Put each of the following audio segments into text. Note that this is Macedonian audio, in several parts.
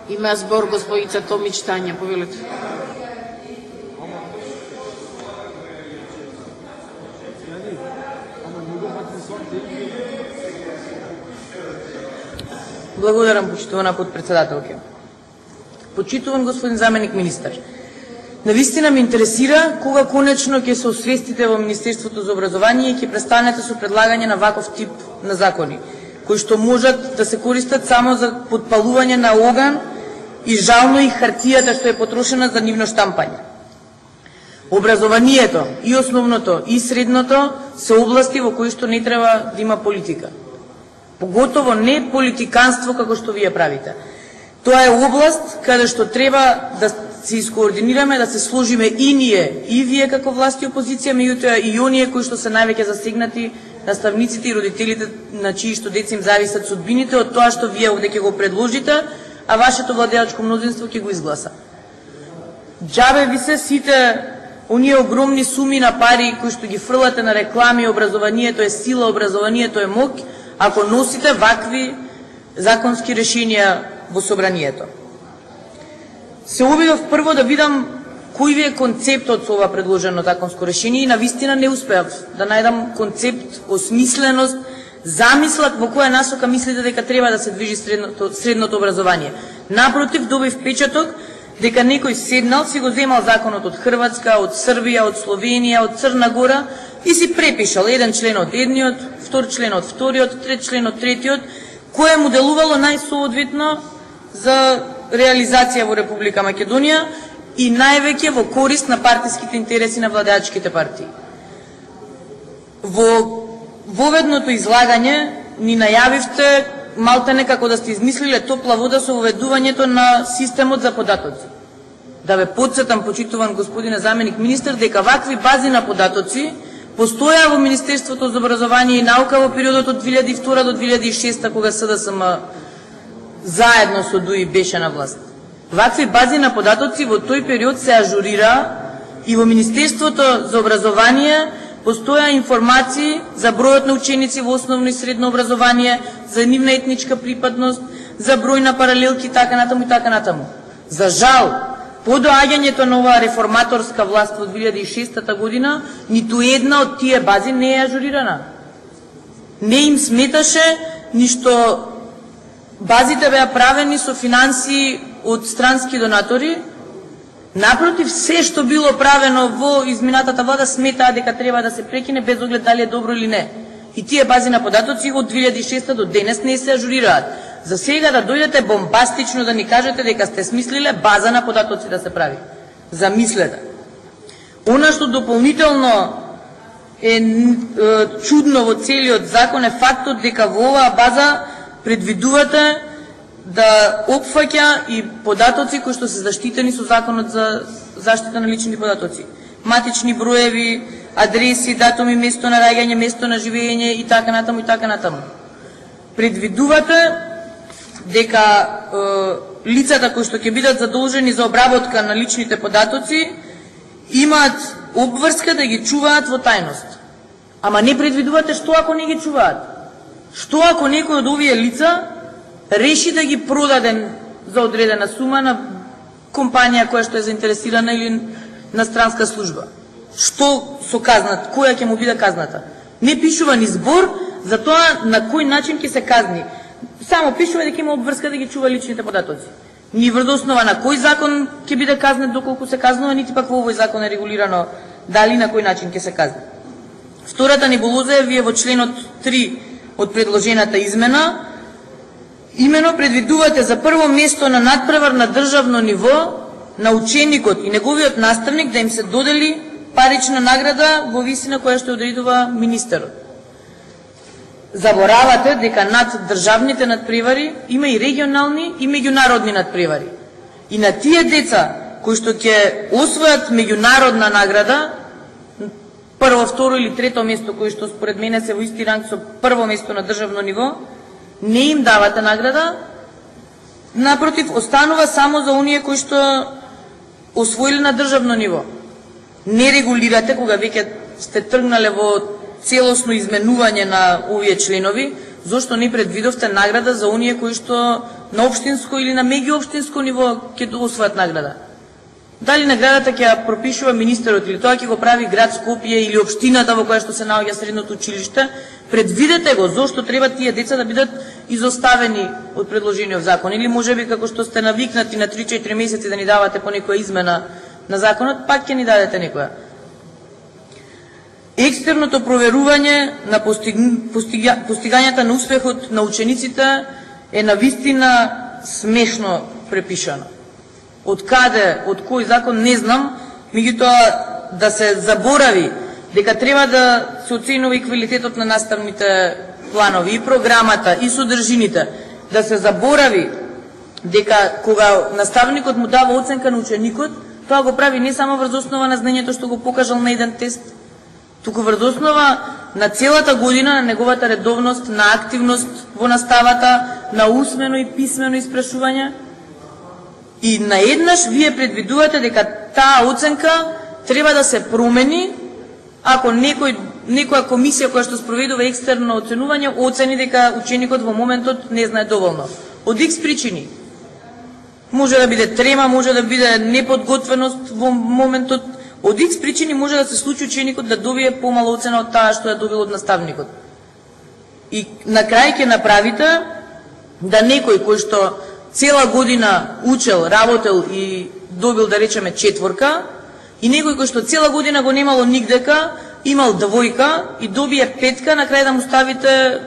Има збор господица Томич Тања, повелете. Благодарам, почитувана подпредседателке. Почитуван господин заменик министар, навистина ме интересира кога конечно ќе се освестите во Министерството за образование и ќе престанете со предлагање на ваков тип на закони, кои што можат да се користат само за подпалување на оган и жално и хартијата што е потрошена за нивно штампање. Образованието, и основното, и средното се области во кои што не треба да има политика. Поготово не политиканство како што вие правите. Тоа е област каде што треба да се искоординираме, да се сложиме и ние, и вие како власт и опозиција, меѓутоа и оние кои што се највеќе засегнати, наставниците и родителите на чии што деца им зависат судбините од тоа што вие овде ќе го предложите, а вашето владеачко мнозинство ќе го изгласа. Џабе ви се сите оние огромни суми на пари кои што ги фрлате на реклами, образованието е сила, образованието е моќ, ако носите вакви законски решенија во собранието. Се обидов прво да видам кој ви е концептот со ова предложено законско решение и навистина не успеав да најдам концепт, осмисленост, замислат во која насока мислите дека треба да се движи средното образование. Напротив, добив впечаток дека некој седнал, си го земал законот од Хрватска, од Србија, од Словенија, од Црна Гора и си препишал еден член од едниот, втор член од вториот, трет член од третиот, кое му делувало најсоодветно за реализација во Република Македонија и највеќе во корист на партиските интереси на владеачките партии. Во воведното излагање ни најавивте малтене како да сте измислиле топла вода со воведувањето на системот за податоци. Да ве подсетам, почитуван господине заменик министар, дека вакви бази на податоци постоја во Министерството за образование и наука во периодот од 2002 до 2006 кога СДСМ заедно со ДУИ беше на власт. Вакви бази на податоци во тој период се ажурира и во Министерството за образование постоја информации за бројот на ученици во основно и средно образование, за нивна етничка припадност, за број на паралелки, така натаму и така натаму. За жал, по доаѓањето на оваа реформаторска власт во 2006 година, ниту една од тие бази не е ажурирана. Не им сметаше ништо базите беа правени со финансии од странски донатори. Напротив, се што било правено во изминатата влада сметаа дека треба да се прекине без оглед дали е добро или не. И тие бази на податоци од 2006 до денес не се ажурираат. За сега да дојдете бомбастично да ни кажете дека сте смислиле база на податоци да се прави. Замислете. Она што дополнително е чудно во целиот закон е фактот дека во оваа база предвидувате да опфаќа и податоци кои што се заштитени со Законот за заштита на лични податоци. Матични броеви, адреси, датуми, место на раѓање, место на живење и така натаму и така натаму. Предвидувате дека лицата кои што ќе бидат задолжени за обработка на личните податоци имаат обврска да ги чуваат во тајност. Ама не предвидувате што ако не ги чуваат. Што ако некој од овие лица реши да ги продаде за одредена сума на компанија која што е заинтересирана или на странска служба? Што со казната? Која ќе му биде казната? Не пишува ни збор за тоа на кој начин ќе се казни. Само пишува дека има обврска да ги чува личните податоци. Ни врз основа на кој закон ќе биде казнет доколку се казнува, нити пак во овој закон е регулирано дали на кој начин ќе се казни. Втората небулоза е вие во членот 3 од предложената измена, имено предвидувате за прво место на надпревар на државно ниво на ученикот и неговиот наставник да им се додели парична награда во висина која што одредува министерот. Заборавате дека над државните надпревари има и регионални и меѓународни надпревари. И на тие деца кои што ќе освојат меѓународна награда, прво, второ или трето место, кои што според мене се во исти ранг со прво место на државно ниво, не им давате награда, напротив, останува само за оние кои што освоили на државно ниво. Не регулирате, кога веќе сте тргнале во целосно изменување на овие членови, зошто не предвидовте награда за оние кои што на општинско или на меѓуопштинско ниво ќе освојат награда? Дали наградата ќе ја пропишува министерот или тоа ќе го прави град Скопје или општината во која што се наоѓа средното училиште? Предвидете го, зошто треба тие деца да бидат изоставени од предложениот закон, или можеби како што сте навикнати на 3-4 месеци да ни давате по некоја измена на законот, пак ќе ни дадете некоја. Екстерното проверување на постигањата на успехот на учениците е навистина смешно препишано. Од каде, од кој закон не знам, меѓутоа да се заборави дека треба да се оценува и квалитетот на наставните планови и програмата и содржините, да се заборави дека кога наставникот му дава оценка на ученикот, тоа го прави не само врз основа на знаењето што го покажал на еден тест, туку врз основа на целата година на неговата редовност, на активност во наставата, на усмено и писмено испрашување. И наеднаш вие предвидувате дека таа оценка треба да се промени ако некоја комисија која што спроведува екстерно оценување оцени дека ученикот во моментот не знае доволно. Од X причини. Може да биде трема, може да биде неподготвеност во моментот. Од X причини може да се случи ученикот да добие помала оцена од таа што ја добил од наставникот. И на крај ќе направите да некој кој што цела година учел, работел и добил, да речеме, 4, и некој кој што цела година го немало нигдека, имал 2 и добие 5, на крај да му ставите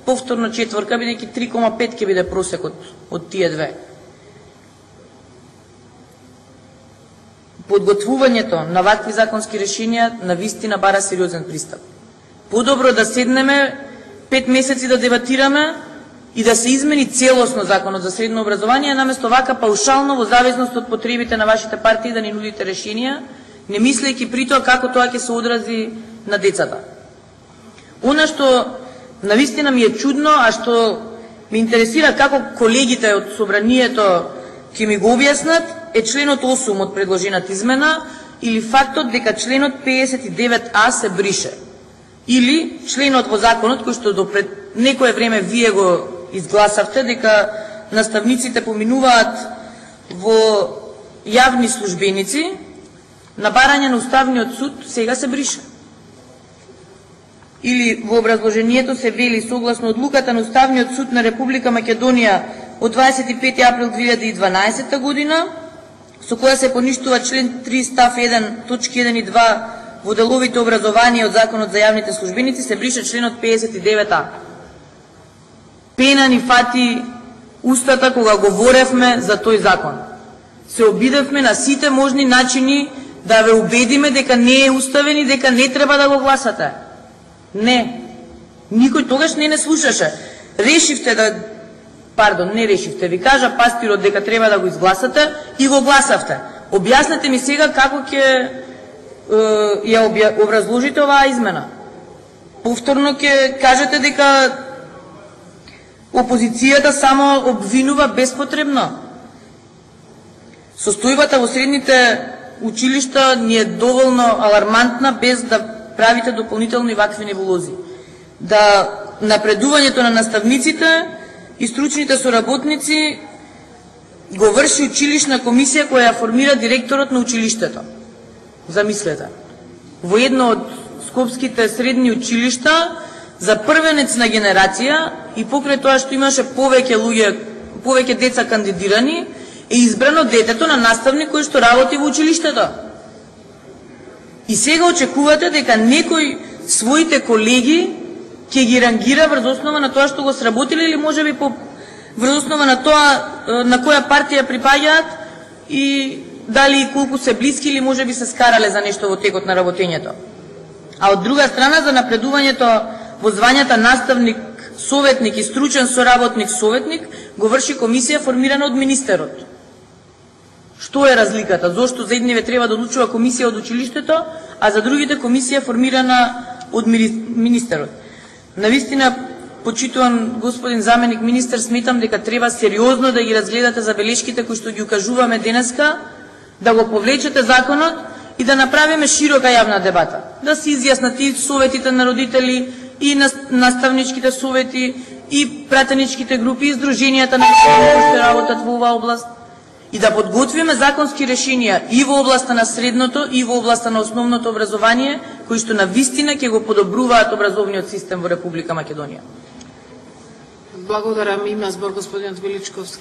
повторно 4, бидејќи 3,5 ќе биде просекот од тие две. Подготвувањето на вакви законски решенија навистина бара сериозен пристап. Подобро да седнеме 5 месеци да дебатираме и да се измени целосно законот за средно образование, наместо вака паушално во зависност од потребите на вашите партии да ни нудите решенија, не мислејќи при тоа како тоа ќе се одрази на децата. Она што навистина ми е чудно, а што ме интересира како колегите од собранието ќе ми го објаснат, е членот 8 од предложената измена или фактот дека членот 59А се брише. Или членот во законот кој што до пред некое време вие го изгласавте, дека наставниците поминуваат во јавни службеници, на барање на Уставниот суд, сега се брише. Или во образложението се вели согласно одлуката на Уставниот суд на Република Македонија од 25 април 2012 година, со која се поништува член 3 став 1 точки 1 и 2 во деловите образование од Законот за јавните службеници, се брише членот 59А. Пена ни фати устата кога говоревме за тој закон. Се обидевме на сите можни начини да ве убедиме дека не е уставен и дека не треба да го гласате. Не. Никој тогаш не слушаше. Решивте да... не решивте. Ви кажа пастирот дека треба да го изгласате и го гласавте. Објаснете ми сега како ќе ја образложите оваа измена. Повторно ќе кажете дека опозицијата само обвинува безпотребно. Состојбата во средните училишта ни е доволно алармантна без да правите дополнителни вакви небулози. Да напредувањето на наставниците и стручните соработници го врши училишна комисија која ја формира директорот на училиштето. Замислете. Во едно од скопските средни училишта за првенец на генерација и покрај тоа што имаше повеќе деца кандидирани, е избрано детето на наставник кој што работи во училиштето. И сега очекувате дека некој своите колеги ќе ги рангира врз основа на тоа што го сработили или можеби врз основа на тоа на која партија припаѓаат и дали и колку се блиски или можеби се скарале за нешто во текот на работењето. А од друга страна за напредувањето во звањата наставник, советник и стручен соработник советник го врши комисија формирана од министерот. Што е разликата? Зошто за едниве треба да одлучува комисија од училиштето, а за другите комисија формирана од министерот? Навистина, почитуван господин заменик министер, сметам дека треба сериозно да ги разгледате забелешките кои што ги укажуваме денеска, да го повлечете законот и да направиме широка јавна дебата. Да се изјаснат и советите на родители, и наставничките совети, и пратеничките групи и здруженијата на кои што работат во оваа област и да подготвиме законски решенија и во областа на средното и во областа на основното образование, кои што на вистина ќе го подобруваат образовниот систем во Република Македонија. Благодарам. Има збор господинот Величковски.